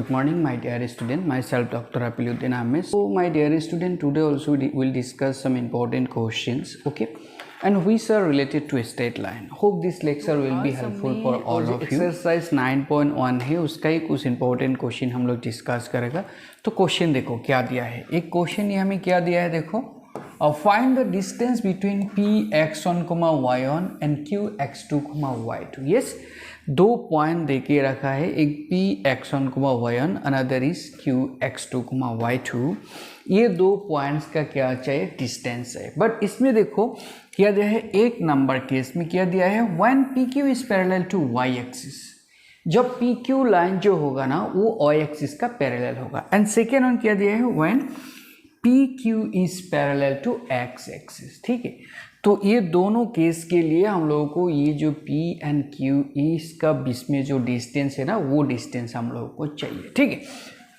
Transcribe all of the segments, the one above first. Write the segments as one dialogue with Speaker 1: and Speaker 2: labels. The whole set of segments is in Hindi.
Speaker 1: good morning, my dear student. Myself, Dr. Apiluddin Ahmed. So, my dear student, today also we will discuss some important questions, okay? And which are related to a straight line. Hope this lecture will be helpful for all of you. Exercise 9.1 है, उसका ही कुछ important question हम लोग discuss करेगा. तो question देखो क्या दिया है. एक question ये हमें क्या दिया है देखो. Find the distance between Px1, y1 and Qx2, y2. Yes, दो पॉइंट देके रखा है, एक Px1, y1, another is Qx2, y2. ये दो पॉइंट्स का क्या चाहिए, डिस्टेंस है. बट इसमें देखो क्या दिया है, एक नंबर केस में क्या दिया है, when PQ is parallel to y axis. जब PQ लाइन जो होगा ना वो y एक्सिस का पैरेलल होगा. एंड सेकेंड वन क्या दिया है, when PQ is parallel to x axis. ठीक है, तो ये दोनों केस के लिए हम लोगों को ये जो P एंड Q इसका बीच में जो डिस्टेंस है ना वो डिस्टेंस हम लोगों को चाहिए. ठीक है,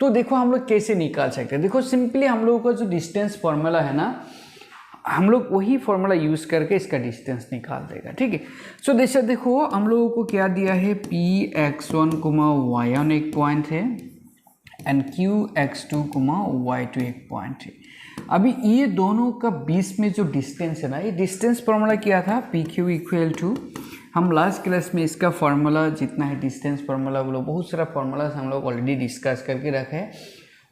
Speaker 1: तो देखो हम लोग कैसे निकाल सकते हैं. देखो सिंपली हम लोगों का जो डिस्टेंस फॉर्मूला है ना, हम लोग वही फॉर्मूला यूज़ करके इसका डिस्टेंस निकाल देगा. ठीक है, सो जैसे देखो हम लोगों को क्या दिया है, Px1, y1 एक पॉइंट है एंड Qx2, y2 एक पॉइंट है. अभी ये दोनों का बीच में जो डिस्टेंस है ना, ये डिस्टेंस फॉर्मूला क्या था, PQ इक्वल टू, हम लास्ट क्लास में इसका फॉर्मूला जितना है डिस्टेंस फॉर्मूला वो लोग बहुत सारा फॉर्मूलाज हम लोग ऑलरेडी डिस्कस करके रखे हैं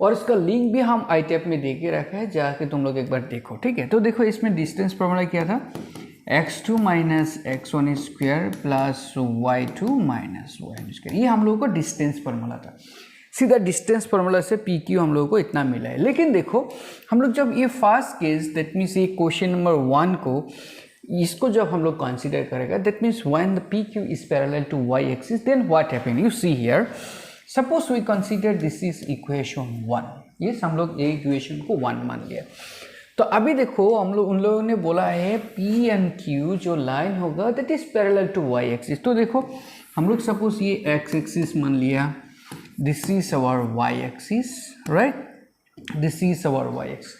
Speaker 1: और इसका लिंक भी हम आई टैप में दे के रखा है, जाके तुम लोग एक बार देखो. ठीक है, तो देखो इसमें डिस्टेंस फॉर्मूला क्या था, x2 minus x1 square plus y2 minus y1 square. ये हम लोगों को डिस्टेंस फॉर्मूला था. सीधा डिस्टेंस फॉर्मूला से PQ हम लोगों को इतना मिला है. लेकिन देखो हम लोग जब ये फर्स्ट केस दैट मीन्स ये क्वेश्चन नंबर 1 को इसको जब हम लोग कंसीडर करेगा, that means when the PQ is parallel to y axis then what happen, you see here, suppose we consider this is equation 1. ये हम लोग ये इक्वेशन को 1 मान लिया. तो अभी देखो हम लोग उन लोगों ने बोला है P एंड Q जो लाइन होगा that is parallel to y axis. तो देखो हम लोग सपोज ये x एक्सिस मान लिया, this is our y axis, right? this is our y axis.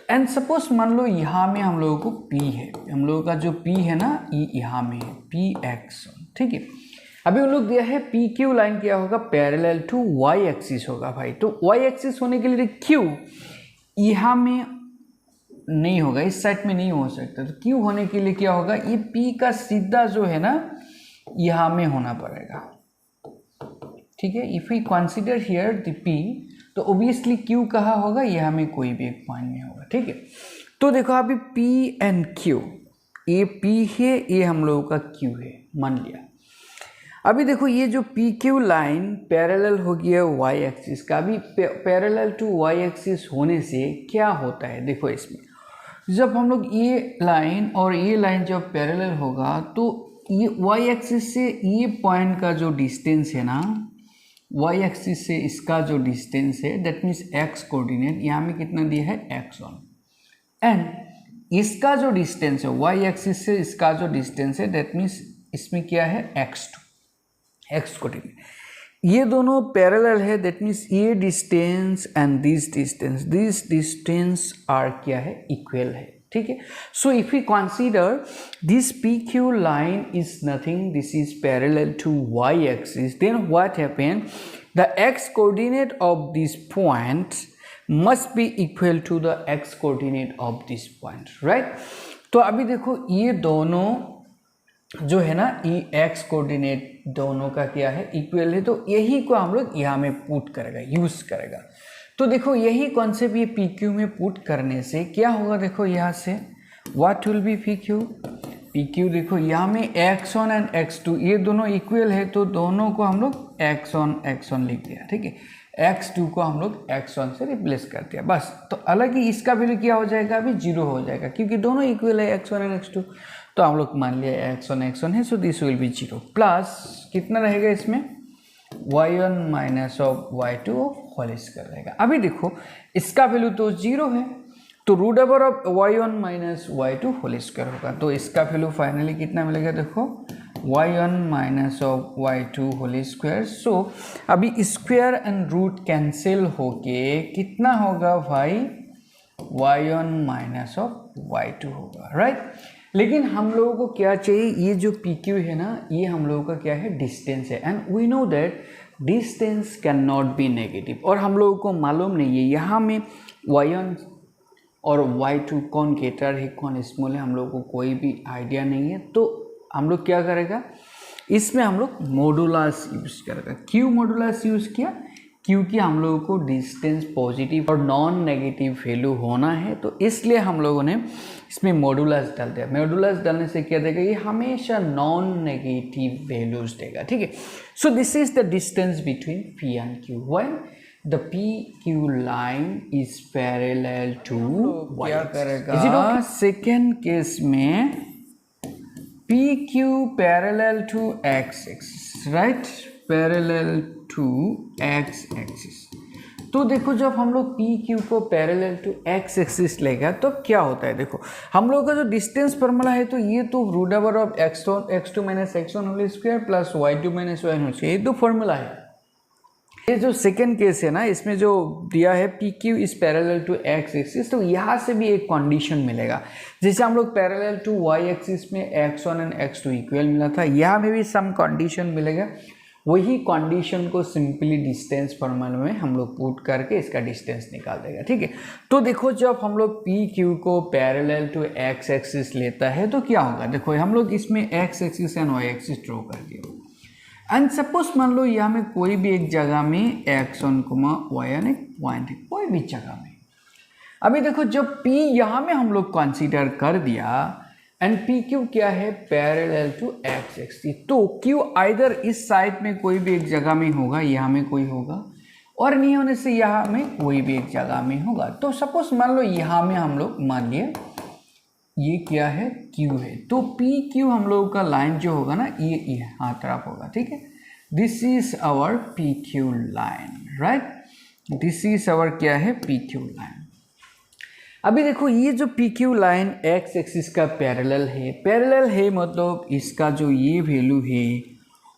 Speaker 1: And suppose मान लो यहाँ में हम लोगों को P है, हम लोगों का जो P है ना ये यहाँ में है Px1. ठीक है, अभी उन लोग दिया है PQ लाइन क्या होगा, पैरेलल टू y एक्सिस होगा भाई. तो y एक्सिस होने के लिए Q यहाँ में नहीं होगा, इस साइड में नहीं हो सकता. तो Q होने के लिए क्या होगा, ये P का सीधा जो है ना यहाँ में होना पड़ेगा. ठीक है, if we consider here the P तो ओबियसली Q कहाँ होगा, यहाँ में कोई भी एक पॉइंट में होगा. ठीक है, तो देखो अभी P एंड Q, ये P है ये हम लोगों का Q है मान लिया. अभी देखो ये जो PQ लाइन पैरेलल हो गया y एक्सिस का. अभी पैरेलल टू y एक्सिस होने से क्या होता है, देखो इसमें जब हम लोग ये लाइन और ये लाइन जब पैरेलल होगा तो ये y एक्सिस से ये पॉइंट का जो डिस्टेंस है ना, y एक्सिस से इसका जो डिस्टेंस है दैट मीन्स x कोऑर्डिनेट यहाँ में कितना दिया है, x1. एंड इसका जो डिस्टेंस है y एक्सिस से इसका जो डिस्टेंस है दैट मीन्स इसमें क्या है, x2, x कोऑर्डिनेट. ये दोनों पैरेलल है दैट मीन्स ये distance and this distance are क्या है, इक्वल है. ठीक है, so if we consider this PQ line is nothing, this is parallel to y axis, then what happen, the x coordinate of this point must be equal to the x coordinate of this point, right. तो अभी देखो ये दोनों जो है ना ये x कोऑर्डिनेट दोनों का क्या है, इक्वल है. तो यही को हम लोग यहाँ में पुट करेगा, यूज करेगा. तो देखो यही कॉन्सेप्ट ये PQ में पुट करने से क्या होगा, देखो यहाँ से व्हाट विल बी PQ देखो यहाँ में x1 एंड x2 ये दोनों इक्वल है तो दोनों को हम लोग x1 लिख दिया. ठीक है, x2 को हम लोग x1 से रिप्लेस कर दिया बस. तो अलग ही इसका वैल्यू क्या हो जाएगा, अभी 0 हो जाएगा क्योंकि दोनों इक्वल है x1 एंड x2. तो हम लोग मान लिया x1 है, so this will be 0 plus कितना रहेगा इसमें, y1 minus of y2 whole square रहेगा. अभी देखो इसका वैल्यू तो 0 है तो root over of y1 minus y2 whole square होगा. तो इसका वैल्यू फाइनली कितना मिलेगा, देखो y1 minus of y2 whole square. So अभी स्क्वायर एंड रूट कैंसिल होके कितना होगा भाई, y1 माइनस ऑफ y2 होगा, राइट. लेकिन हम लोगों को क्या चाहिए, ये जो PQ है ना ये हम लोगों का क्या है, डिस्टेंस है. And we know that distance can not be negative. और हम लोगों को मालूम नहीं है यहाँ में y1 और y2 कौन ग्रेटर है कौन स्मॉल है, हम लोगों को कोई भी आइडिया नहीं है। तो हम लोग क्या करेगा, इसमें हम लोग मॉडुलस यूज़ करेगा। क्यों मॉडुलस यूज़ किया, क्योंकि हम लोगों को डिस्टेंस पॉजिटिव और नॉन नेगेटिव वैल्यू होना है, तो इसलिए हम लोगों ने इसमें मॉडुलस डाल दिया। मॉडुलस डालने से क्या देगा, ये हमेशा नॉन नेगेटिव वैल्यूज देगा, ठीक है। So this is the distance between P and Q when the P Q line is parallel to Y. क्या करेगा, सेकेंड केस में P Q parallel to X axis, right, parallel to X axis. तो देखो जब हम लोग पी क्यू को पैरेलल टू एक्स एक्सिस लेगा तो क्या होता है, देखो हम लोग का जो डिस्टेंस फॉर्मूला है तो ये तो root over of x2 minus x1 whole square plus y2 minus y1 whole square, ये तो फॉर्मूला है। ये जो सेकेंड केस है ना, इसमें जो दिया है P Q is parallel to X axis, तो यहाँ से भी एक कंडीशन मिलेगा। जैसे हम लोग पैरेलल टू वाई एक्सिस में x1 एंड x2 इक्वल मिला था, यहाँ में भी सम कंडीशन मिलेगा। वही कंडीशन को सिंपली डिस्टेंस फॉर्मूला में हम लोग पुट करके इसका डिस्टेंस निकाल देगा, ठीक है। तो देखो जब हम लोग पी क्यू को पैरेलल टू एक्स एक्सिस लेता है तो क्या होगा, देखो हम लोग इसमें X axis and Y axis draw कर दिया। एंड सपोज मान लो यहाँ में कोई भी एक जगह में x1, y1 एक पॉइंट है, कोई भी जगह में। अभी देखो जब p यहाँ में हम लोग कंसीडर कर दिया एंड पी क्यू क्या है, पैरेलल टू एक्स एक्सिस, तो क्यू आइदर इस साइड में कोई भी एक जगह में होगा, यहाँ में कोई होगा, और नहीं होने से यहाँ में कोई भी एक जगह में होगा। तो सपोज मान लो यहाँ में हम लोग मान लिए ये क्या है, क्यू है, तो पी क्यू हम लोगों का लाइन जो होगा ना ये यहाँ तरफ होगा, ठीक है। This is our P Q line, right, this is our क्या है, पी क्यू लाइन। अभी देखो ये जो P Q line X axis का पैरेलल है मतलब इसका जो ये वैल्यू है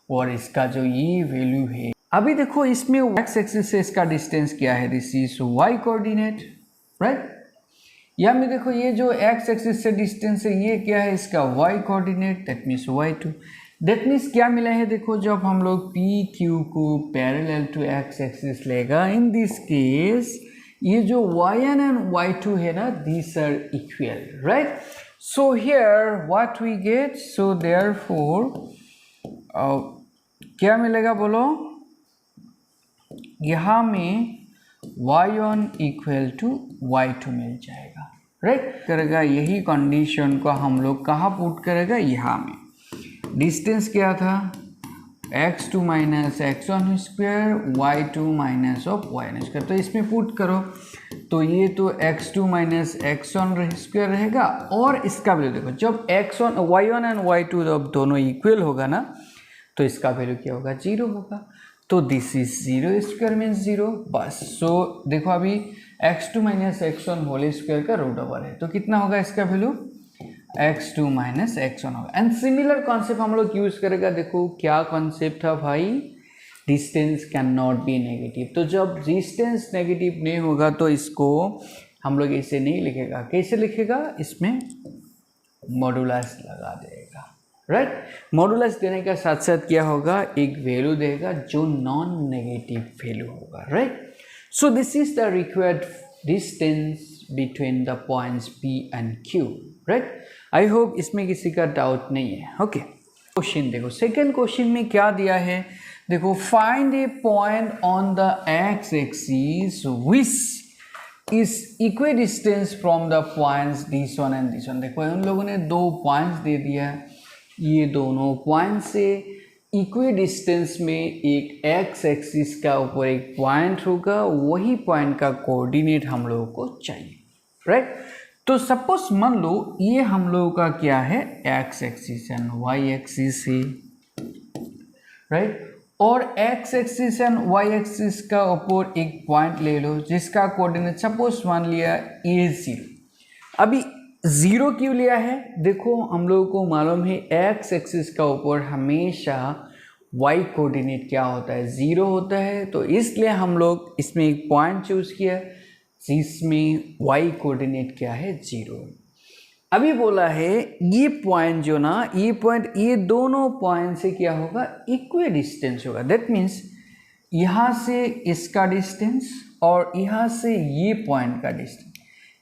Speaker 1: और इसका जो ये वैल्यू है। अभी देखो इसमें एक्स एक्सिस से इसका डिस्टेंस क्या है, this is Y coordinate, right. यहाँ में देखो ये जो एक्स एक्सिस से डिस्टेंस है ये क्या है, इसका Y coordinate, that means y2। That means क्या मिला है, देखो जब हम लोग पी क्यू को पैरेलल टू एक्स एक्सिस लेगा, इन दिस केस ये जो y1 एंड y2 है ना, these are equal, right? So here what we get, so therefore क्या मिलेगा बोलो, यहाँ में y1 इक्वल टू y2 मिल जाएगा, राइट। करेगा यही कंडीशन को हम लोग कहाँ पुट करेगा, यहाँ में डिस्टेंस क्या था, x2 minus x1 square y2 minus of y1 square, तो इसमें पुट करो तो ये तो x2 माइनस x1 स्क्वायर रहेगा, और इसका वैल्यू देखो जब x1 y1 एंड y2 जब दोनों इक्वल होगा ना तो इसका वैल्यू क्या होगा, 0 होगा। तो दिस इज 0 स्क्वायर मीन्स 0 बस। सो देखो अभी x2 minus x1 whole square का रूट ओवर है, तो कितना होगा इसका वैल्यू, x2 माइनस x1 होगा। एंड सिमिलर कॉन्सेप्ट हम लोग यूज करेगा, देखो क्या कॉन्सेप्ट था भाई, distance can not be negative. तो जब डिस्टेंस नेगेटिव नहीं होगा तो इसको हम लोग ऐसे नहीं लिखेगा, कैसे लिखेगा, इसमें मॉडुलस लगा देगा, राइट। मॉडुलस देने का साथ साथ क्या होगा, एक वैल्यू देगा जो नॉन नेगेटिव वैल्यू होगा, right. So this is the required distance between the points P and Q, right. I hope इसमें किसी का डाउट नहीं है, ओके। क्वेश्चन देखो, सेकेंड क्वेश्चन में क्या दिया है, देखो find A point on the x axis which is equidistance from the points this one and this one. देखो उन लोगों ने दो पॉइंट्स दे दिया, ये दोनों पॉइंट से इक्विडिस्टेंस में एक एक्स एक्सिस का ऊपर एक पॉइंट होगा, वही पॉइंट का कोऑर्डिनेट हम लोगों को चाहिए, राइट। तो सपोज मान लो ये हम लोगों का क्या है, X axis and Y axis है, राइट। और X axis and Y axis का ऊपर एक पॉइंट ले लो जिसका कोऑर्डिनेट सपोज मान लिया ये 0। अभी 0 क्यों लिया है, देखो हम लोगों को मालूम है एक्स एक्सिस का ऊपर हमेशा वाई कोऑर्डिनेट क्या होता है, 0 होता है, तो इसलिए हम लोग इसमें एक पॉइंट चूज किया जिसमें वाई कोऑर्डिनेट क्या है, 0। अभी बोला है ये पॉइंट जो ना, ये पॉइंट ये दोनों पॉइंट से क्या होगा, इक्वी डिस्टेंस होगा। दैट मीन्स यहाँ से इसका डिस्टेंस और यहाँ से ये पॉइंट का डिस्टेंस,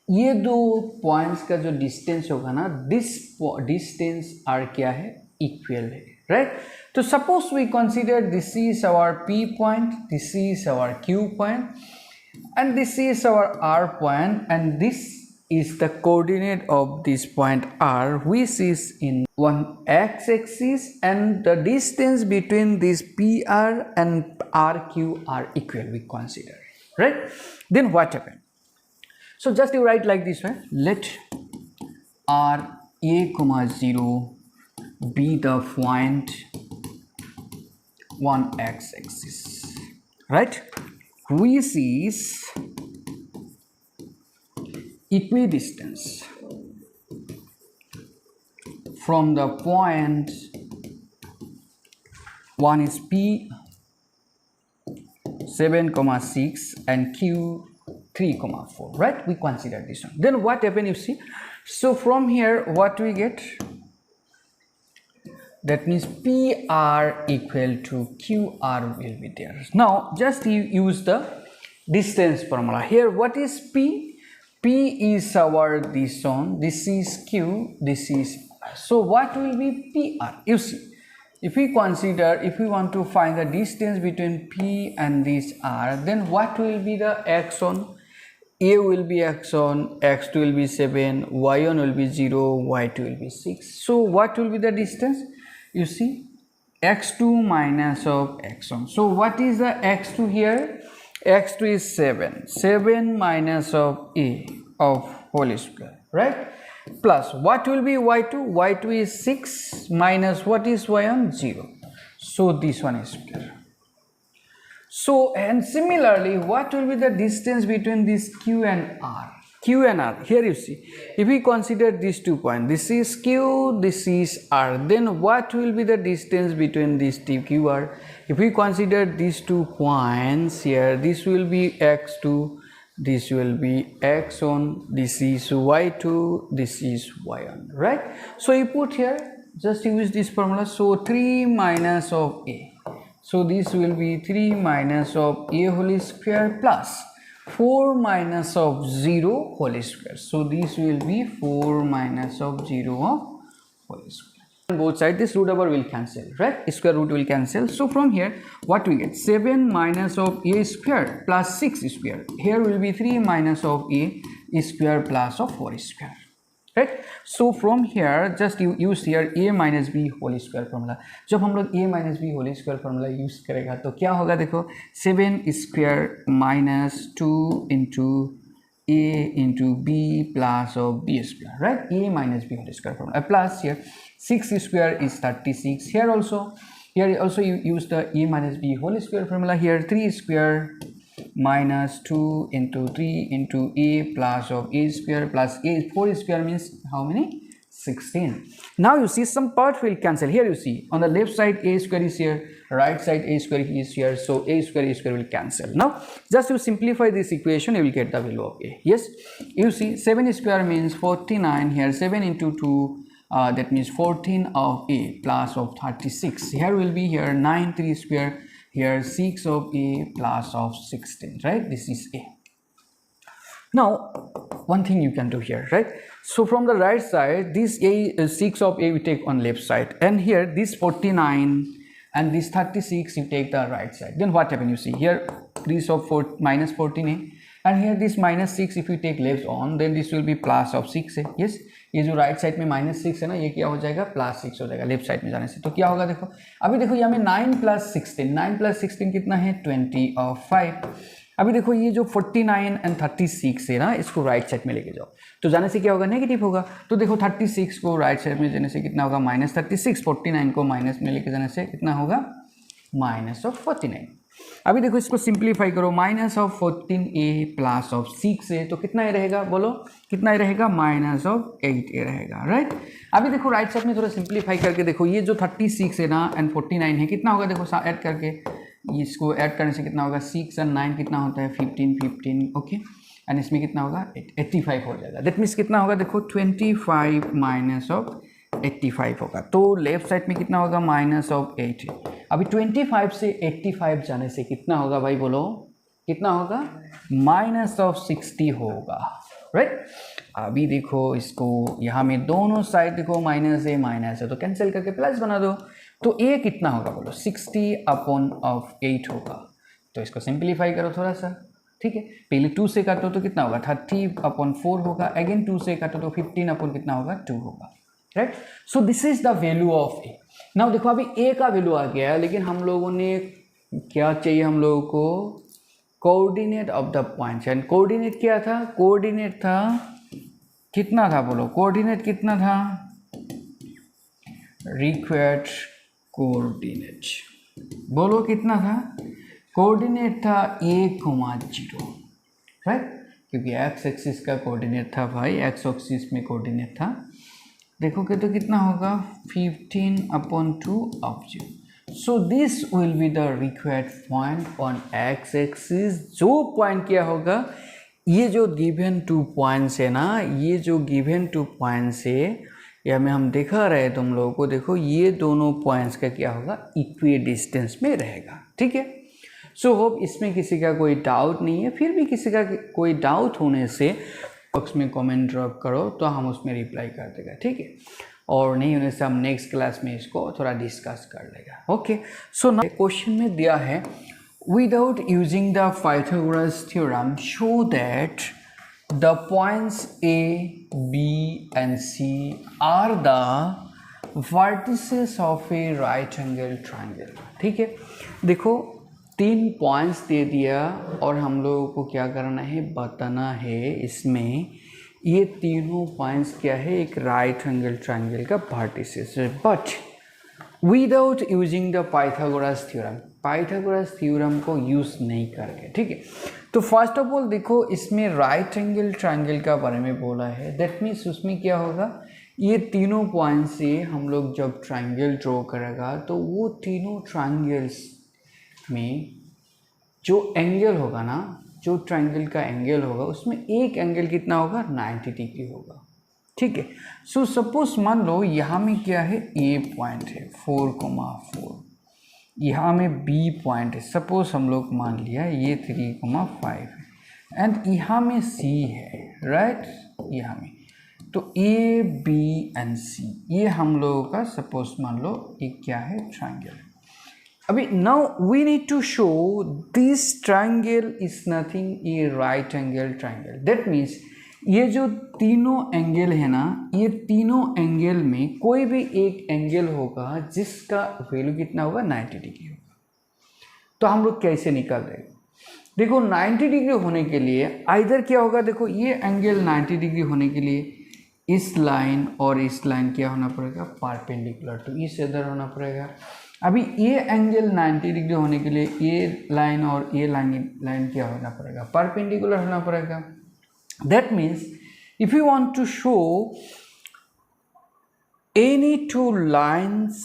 Speaker 1: ये दो पॉइंट्स का जो डिस्टेंस होगा ना, दिस डिस्टेंस आर क्या है, इक्वल है, राइट. तो suppose we consider this is our P point, this is our Q point and this is our R point, and this is the coordinate of this point R, which is in one x-axis, and the distance between this PR and RQ are equal, we consider, right? Then what happened? So just you write like this, right? Let R a comma 0 be the point one x-axis, right? Which is equidistance from the point, one is P 7,6 and Q 3,4, right? We consider this one. Then what happened, you see? So from here what we get? That means PR equal to QR will be there. Now just you use the distance formula. Here what is P? P is our this one, this is Q, this is R. So what will be PR? You see, if we consider, if we want to find the distance between P and this R, then what will be the x1? A will be x1, x2 will be 7, y1 will be 0, y2 will be 6. So what will be the distance? You see, x2 minus of x1. So what is the x2 here? X2 is 7. 7 minus of a of whole square, right? Plus what will be y2? Y2 is 6 minus what is y1? 0. So this one is square. So and similarly, what will be the distance between this Q and R? Q and R, here you see, if we consider these 2 points, this is Q, this is R, then what will be the distance between these two QR? If we consider these 2 points here, this will be x2, this will be x1, this is y2, this is y1, right? So you put here, just use this formula, so 3 minus of a, so this will be 3 minus of a whole square plus 4 minus of 0 whole square. So this will be 4 minus of 0 of whole square. On both sides this root over will cancel, right? Square root will cancel. So from here what we get? 7 minus of a square plus 6 square. Here will be 3 minus of a square plus of 4 square, right? So from here just you use here a minus b whole square formula. जब हम लोग a minus b whole square formula use करेगा तो क्या होगा? देखो 7 square minus 2 into a into b plus of b square, right? A minus b whole square formula plus here 6 square is 36. Here also you use the a minus b whole square formula. Here 3 square minus 2 into 3 into a plus of a square plus a 4 square means how many? 16. Now you see some part will cancel. Here you see on the left side a square is here, right side a square is here, so a square will cancel. Now just to simplify this equation you will get the value of a. Yes, you see 7 square means 49. Here 7 into 2 that means 14 of a plus of 36. Here will be here 9 3 square, here 6 of a plus of 16, right? This is a. Now one thing you can do here, right? So from the right side this a 6 of a we take on left side, and here this 49 and this 36 you take the right side. Then what happen? You see here this of 4 minus 14a, and here this minus 6 if you take left on, then this will be plus of 6a. yes, ये जो राइट साइड में माइनस 6 है ना, ये क्या हो जाएगा? प्लस 6 हो जाएगा लेफ्ट साइड में जाने से. तो क्या होगा? देखो अभी देखो यहाँ में 9 प्लस 16 कितना है? 20 और 5. अभी देखो ये जो 49 एंड 36 है ना, इसको राइट साइड में लेके जाओ तो जाने से क्या होगा? नेगेटिव होगा. तो देखो 36 को राइट साइड में जाने से कितना होगा? माइनस 36. 49 को माइनस में लेके जाने से कितना होगा? Minus of 49. अभी देखो इसको सिंप्लीफाई करो, minus of 14a plus of 6a, तो कितना ए रहेगा? बोलो कितना ए रहेगा? माइनस ऑफ 8a रहेगा, राइट? अभी देखो राइट साइड में थोड़ा सिंप्लीफाई करके देखो, ये जो 36 है ना एंड 49 है, कितना होगा? देखो ऐड करके इसको ऐड करने से कितना होगा? 6 एंड 9 कितना होता है? 15 ओके, एंड इसमें कितना होगा? 85 हो जाएगा. दैट मीन्स कितना होगा? देखो 25 माइनस ऑफ 85 होगा. तो लेफ्ट साइड में कितना होगा? Minus of 8. अभी 25 से 85 जाने से कितना होगा भाई, बोलो कितना होगा, -60 होगा, राइट। अभी देखो इसको यहाँ में दोनों साइड देखो माइनस है तो कैंसिल करके प्लस बना दो, तो ए कितना होगा बोलो, 60/8 होगा। तो इसको सिंप्लीफाई करो थोड़ा सा, ठीक है। पहले 2 से काटो तो कितना होगा, 30/4 होगा, अगेन 2 से काटो तो 15 कितना होगा, 2 होगा, right. So this is the value of A. Now देखो अभी ए का वैल्यू आ गया है, लेकिन हम लोगों ने क्या चाहिए, हम लोगों को coordinate of the points. And coordinate क्या था, कोऑर्डिनेट था कितना था बोलो, कोऑर्डिनेट कितना था, रिक्वायर्ड कोऑर्डिनेट बोलो कितना था, कोऑर्डिनेट था a,0, राइट, क्योंकि एक्स एक्सिस का कोऑर्डिनेट था भाई, एक्स एक्सिस में कोऑर्डिनेट था। देखोगे तो कितना होगा, 15/2 of 0। So this will be the required point on x axis. जो पॉइंट क्या होगा, ये जो गिवन 2 पॉइंट्स है ना, ये जो गिवन 2 पॉइंट्स है, या में हम दिखा रहे हैं तुम लोगों को, देखो ये दोनों पॉइंट्स का क्या होगा, इक्वी डिस्टेंस में रहेगा, ठीक है। सो होप इसमें किसी का कोई डाउट नहीं है। फिर भी किसी का कोई डाउट होने से बॉक्स में कमेंट ड्रॉप करो, तो हम उसमें रिप्लाई कर देगा, ठीक है। और नहीं होने से हम नेक्स्ट क्लास में इसको थोड़ा डिस्कस कर लेगा, ओके। सो क्वेश्चन में दिया है, without using the Pythagoras theorem, show that the points A, B and C are the vertices of a right angle triangle। ठीक है, देखो 3 पॉइंट्स दे दिया और हम लोगों को क्या करना है, बताना है इसमें ये तीनों पॉइंट्स क्या है, एक राइट एंगल ट्रायंगल का वर्टिसेस है, but without using the Pythagoras theorem, Pythagoras theorem को यूज़ नहीं करके, ठीक है। तो फर्स्ट ऑफ ऑल देखो, इसमें राइट एंगल ट्रायंगल का बारे में बोला है, दैट मीन्स उसमें क्या होगा, ये तीनों पॉइंट से हम लोग जब ट्रायंगल ड्रॉ करेगा तो वो तीनों ट्रायंगल्स में जो एंगल होगा ना, जो ट्रायंगल का एंगल होगा उसमें एक एंगल कितना होगा, 90 डिग्री होगा, ठीक है। सो सपोज मान लो यहाँ में क्या है, ए पॉइंट है 4,4, यहाँ में बी पॉइंट है, सपोज हम लोग मान लिया ये 3,5 है, एंड यहाँ में सी है, राइट, यहाँ में तो ए बी एंड सी, ये हम लोगों का सपोज मान लो एक क्या है, ट्रायंगल। अभी now we need to show this triangle is nothing a right angle triangle, that means ये जो तीनों एंगल है ना, ये तीनों एंगल में कोई भी एक एंगल होगा जिसका वैल्यू कितना होगा, 90 डिग्री होगा। तो हम लोग कैसे निकाल रहे हैं, देखो 90 डिग्री होने के लिए आइदर क्या होगा, देखो ये एंगल 90 डिग्री होने के लिए इस लाइन और इस लाइन क्या होना पड़ेगा, परपेंडिकुलर टू इस इधर होना पड़ेगा। अभी ये एंगल 90 डिग्री होने के लिए ये लाइन और ये लाइन क्या होना पड़ेगा, परपेंडिकुलर होना पड़ेगा। That means if you want to show any two lines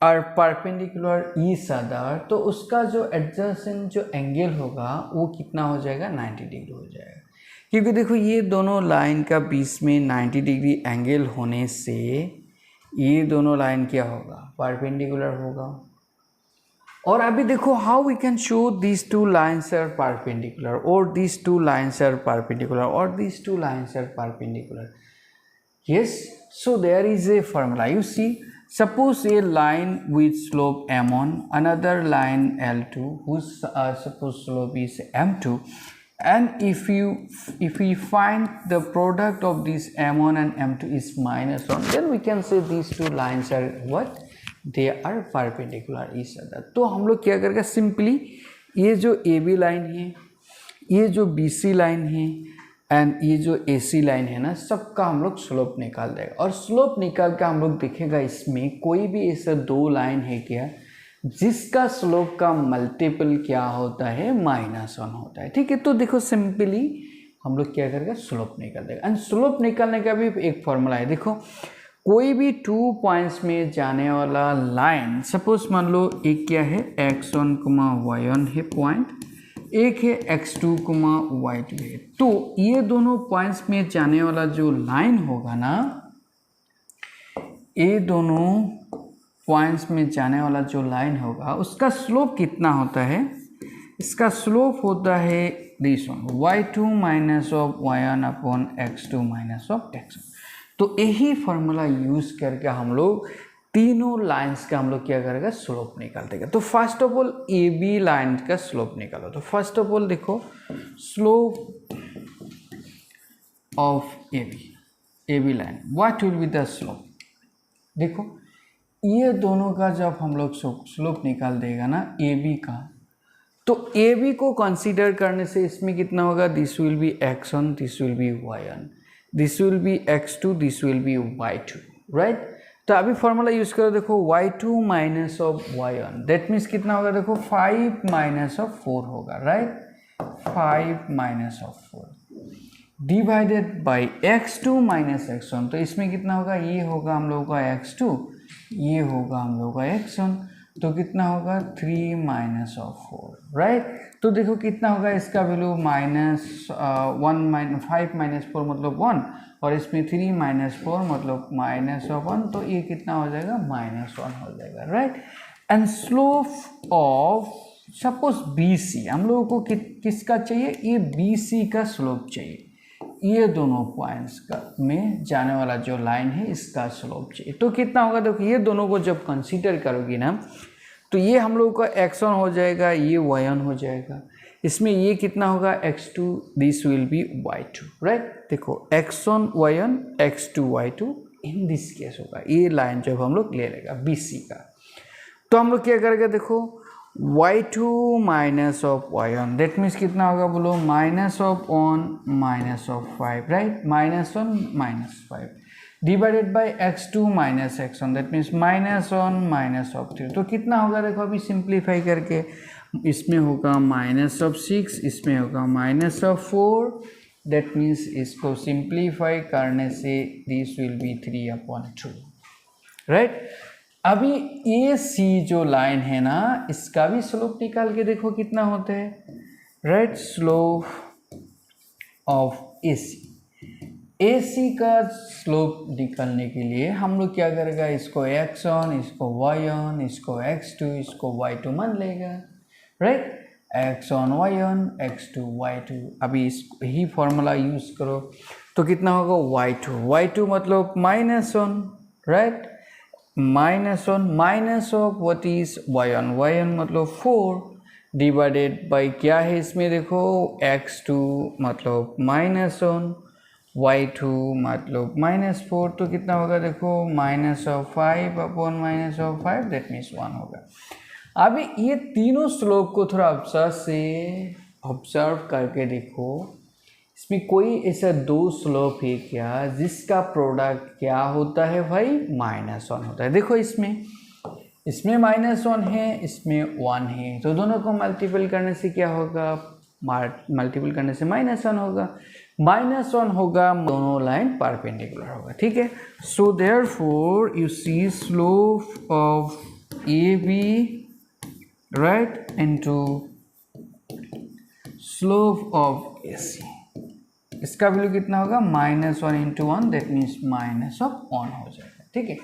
Speaker 1: are perpendicular each other, तो उसका जो adjacent जो एंगल होगा वो कितना हो जाएगा, 90 डिग्री हो जाएगा। क्योंकि देखो ये दोनों लाइन का बीच में 90 डिग्री एंगल होने से ये दोनों लाइन क्या होगा, परपेंडिकुलर होगा। और अभी देखो how we can show these two lines are perpendicular, और these two lines are perpendicular, और these two lines are perpendicular. Yes, so there is a formula, you see, suppose a line with slope m1, another line l2 whose suppose slope is m2, and if we find the product of this m1 and m2 is -1, then we can say these two lines are what, they are perpendicular each other. तो हम लोग क्या करेंगे, सिंपली ये जो ए बी लाइन है, ये जो बी सी लाइन है, एंड ये जो ए सी लाइन है ना, सबका हम लोग स्लोप निकाल देगा। और स्लोप निकाल के हम लोग देखेगा इसमें कोई भी ऐसा 2 लाइन है क्या जिसका स्लोप का मल्टीपल क्या होता है, -1 होता है, ठीक है। तो देखो सिंपली हम लोग क्या करेंगे, स्लोप निकाल देगा। एंड स्लोप निकालने का भी एक फॉर्मूला है, देखो कोई भी 2 पॉइंट्स में जाने वाला लाइन, सपोज मान लो एक क्या है, x1, y1 है पॉइंट, एक है x2, y2 है। तो ये दोनों पॉइंट्स में जाने वाला जो लाइन होगा ना, ये दोनों पॉइंट्स में जाने वाला जो लाइन होगा उसका स्लोप कितना होता है, इसका स्लोप होता है this one y2 minus of y1 upon x2 minus of x1। तो यही फॉर्मूला यूज करके हम लोग तीनों लाइंस का हम लोग क्या करेगा, स्लोप निकाल देगा। तो first of all A B line का स्लोप निकालो। तो फर्स्ट ऑफ ऑल देखो slope of A B line, what will be the slope. देखो ये दोनों का जब हम लोग स्लोप निकाल देगा ना ए बी का, तो ए बी को कंसीडर करने से इसमें कितना होगा, this will be x1, this will be y1, this will be x2, this will be y2, right. तो अभी फॉर्मूला यूज करो, देखो y2 minus of y1 that means कितना होगा, देखो 5 माइनस ऑफ 4 होगा, right, 5 minus of 4 divided by x2 minus x1। तो इसमें कितना होगा, ये होगा हम लोगों का x2, ये होगा हम लोगों का x1, तो कितना होगा 3 माइनस ऑफ 4, राइट। तो देखो कितना होगा इसका वैल्यू माइनस 5 माइनस 4 मतलब 1, और इसमें 3 माइनस 4 मतलब माइनस ऑफ 1, तो ये कितना हो जाएगा -1 हो जाएगा, right. And slope of suppose BC, हम लोगों को किसका चाहिए, ये BC का स्लोप चाहिए, ये दोनों पॉइंट्स का में जाने वाला जो लाइन है इसका स्लोप चाहिए। तो कितना होगा, देखो ये दोनों को जब कंसीडर करोगी ना, तो ये हम लोगों का x1 हो जाएगा, ये y1 हो जाएगा, इसमें ये कितना होगा x2, this will be y2, right. देखो x1 y1 x2 y2 in this case होगा, ये लाइन जब हम लोग ले लेगा BC का, तो हम लोग क्या करेंगे, देखो y2 minus of y1 that means कितना होगा, बोलो minus of 1 minus of 5, right, -1 -5 divided by x2 minus x1 that means -1 minus of 3। तो कितना होगा, देखो अभी सिंप्लीफाई करके इसमें होगा -6, इसमें होगा -4 दैट मीन्स इसको सिंप्लीफाई करने से दिस विल बी 3/2, राइट। अभी ए सी जो लाइन है ना, इसका भी स्लोप निकाल के देखो कितना होता है, राइट। स्लोप ऑफ ए सी का स्लोप निकालने के लिए हम लोग क्या करेगा, इसको x1, इसको y1, इसको x2, इसको y2 मान लेगा, right, x1 y1 x2 y2। अभी इस ही फॉर्मूला यूज करो, तो कितना होगा y2 मतलब -1, right, -1 minus of what is y1 मतलब 4 डिवाइडेड बाई क्या है इसमें, देखो x2 मतलब -1, y2 मतलब -4, तो कितना होगा, देखो -5 अपॉन -5 दैट मीन्स 1 होगा। अभी ये तीनों स्लोप को थोड़ा ऑब्जर्व करके देखो, इसमें कोई ऐसा दो स्लोप है क्या जिसका प्रोडक्ट क्या होता है भाई, -1 होता है। देखो इसमें -1 है, इसमें 1 है, तो दोनों को मल्टीपल करने से क्या होगा, मल्टीपल करने से -1 होगा, -1 होगा, दोनों लाइन परपेंडिकुलर होगा, ठीक है। So therefore you see slope of A B, right, into slope of A C, इसका वैल्यू कितना होगा, -1 इंटू 1 दैट मीन्स -1 हो जाएगा, ठीक है।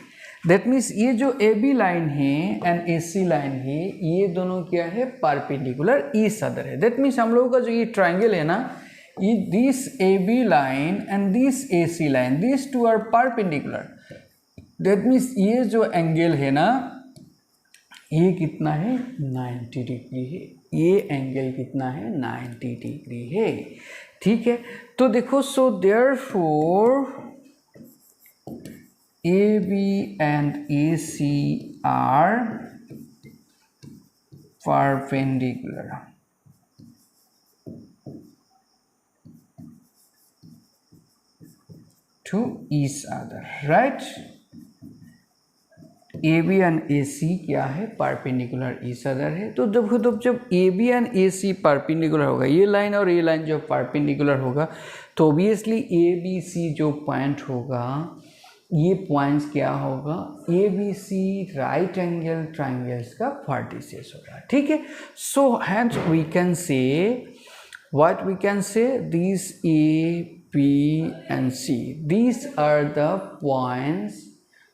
Speaker 1: दैट मीन्स ये जो ए बी लाइन है एंड ए सी लाइन है, ये दोनों क्या है, परपेंडिकुलर ईच अदर है। दैट मीन्स हम लोगों का जो ये ट्राइंगल है ना, ये this A B line and this A C line, this two are perpendicular. That means ये जो एंगल है ना, ये कितना है, 90 डिग्री है, ये एंगल कितना है, 90 डिग्री है, ठीक है। तो देखो, so therefore A B and A C are perpendicular to each other, right. A B and A C क्या है, परपेंडिकुलर ईच अदर है। तो जब A B and A C perpendicular होगा, ये लाइन और ये लाइन जब परपेंडिकुलर होगा, तो ऑब्वियसली ए बी सी जो पॉइंट होगा, ये पॉइंट्स क्या होगा, A B C right angle triangles का वर्टिसेस होगा, ठीक है। So hence we can say what we can say, these A, B and C, these are the points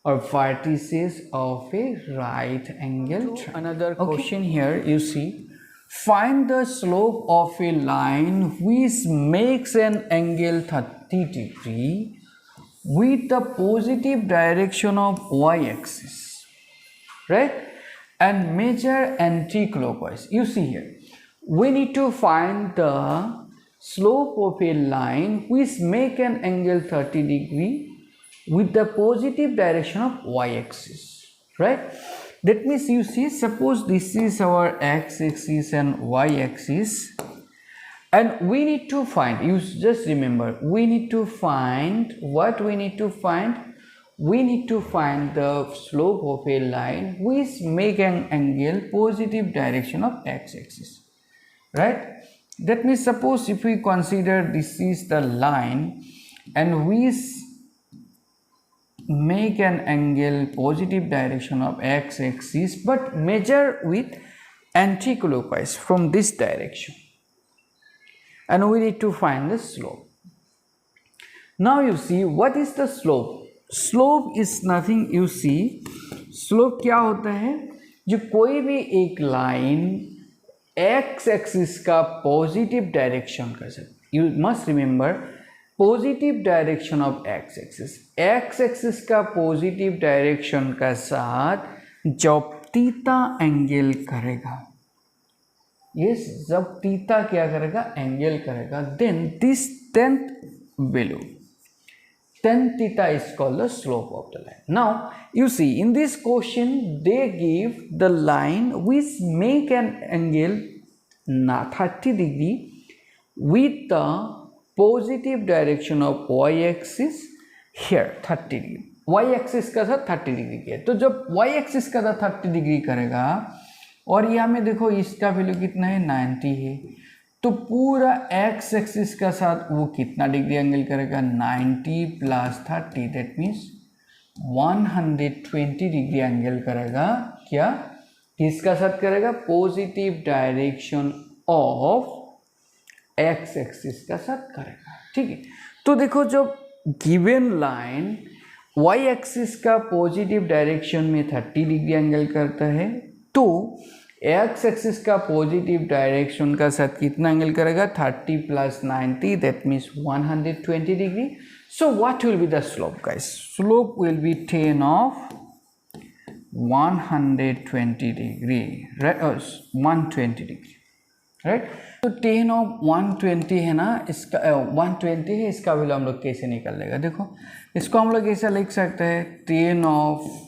Speaker 1: or vertices of a right angle triangle. Another question here, you see, find the slope of a line which makes an angle 30 degree with the positive direction of y-axis, right, and measure anti-clockwise. You see here, we need to find the slope of a line which make an angle 30 degree with the positive direction of y-axis, right? That means, you see, suppose this is our x-axis and y-axis, and we need to find, you just remember, we need to find what we need to find. We need to find the slope of a line which make an angle positive direction of x-axis, right? That means, suppose if we consider this is the line and we make an angle positive direction of x-axis but measure with anti-clockwise from this direction, and we need to find the slope. Now you see, what is the slope? Slope is nothing, you see, slope क्या होता है, जो कोई भी एक लाइन x एक्सिस का पॉजिटिव डायरेक्शन का साथ, you must remember positive direction of x axis का पॉजिटिव डायरेक्शन का साथ जब थीटा एंगल करेगा, यस, जब थीटा क्या करेगा, एंगल करेगा, then this tan value, tan theta is called the slope of the line. Now you see, in this question they give the line which make an angle 30 degree with the positive direction of y-axis here 30 degree, y-axis का साथ 30 डिग्री किया, तो जब y-axis का साथ 30 डिग्री करेगा और यहाँ में देखो इसका वैल्यू कितना है, 90 है, तो पूरा x एक्सिस का साथ वो कितना डिग्री एंगल करेगा, 90 plus 30, that means 120 degree angle करेगा, क्या, किसका साथ करेगा, positive direction of x axis का साथ करेगा, ठीक है। तो देखो, जब गिवन लाइन y एक्सिस का पॉजिटिव डायरेक्शन में 30 डिग्री एंगल करता है, तो x एक्सिस का पॉजिटिव डायरेक्शन का साथ कितना एंगल करेगा, 30 plus 90, that means 120 degree. So what will be the slope guys? Slope will be tan of 120 degree, right, 120 degree, right. तो tan ऑफ 120 है ना, इसका 120 है, इसका वैल्यू हम लोग कैसे निकाल लेगा, देखो इसको हम लोग ऐसा लिख सकते हैं, tan ऑफ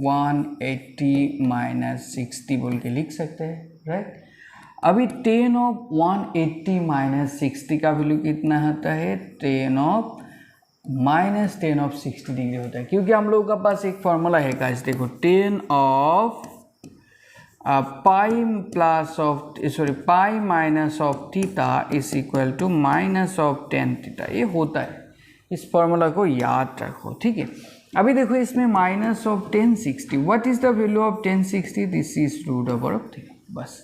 Speaker 1: 180 माइनस 60 बोल के लिख सकते हैं, राइट। अभी tan ऑफ 180 माइनस 60 का वैल्यू कितना होता है, tan of minus tan of 60 degree होता है, क्योंकि हम लोगों का पास एक फॉर्मूला है गाइस, देखो tan of pi plus of pi minus of theta is equal to minus of tan theta, ये होता है, इस फॉर्मूला को याद रखो, ठीक है। अभी देखो इसमें minus of tan 60, what is the value of tan 60, this is root over of theta, बस।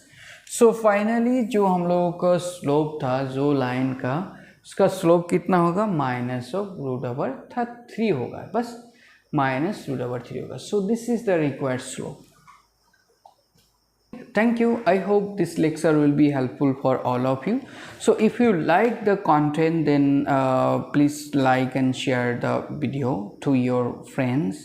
Speaker 1: सो फाइनली जो हम लोगों का स्लोप था जो लाइन का, उसका स्लोप कितना होगा, माइनस ऑफ रूट ओवर 3 होगा, बस माइनस रूट ओवर 3 होगा। सो this is the required slope. Thank you. I hope this lecture will be helpful for all of you. So if you like the content, then please like and share the video to your friends.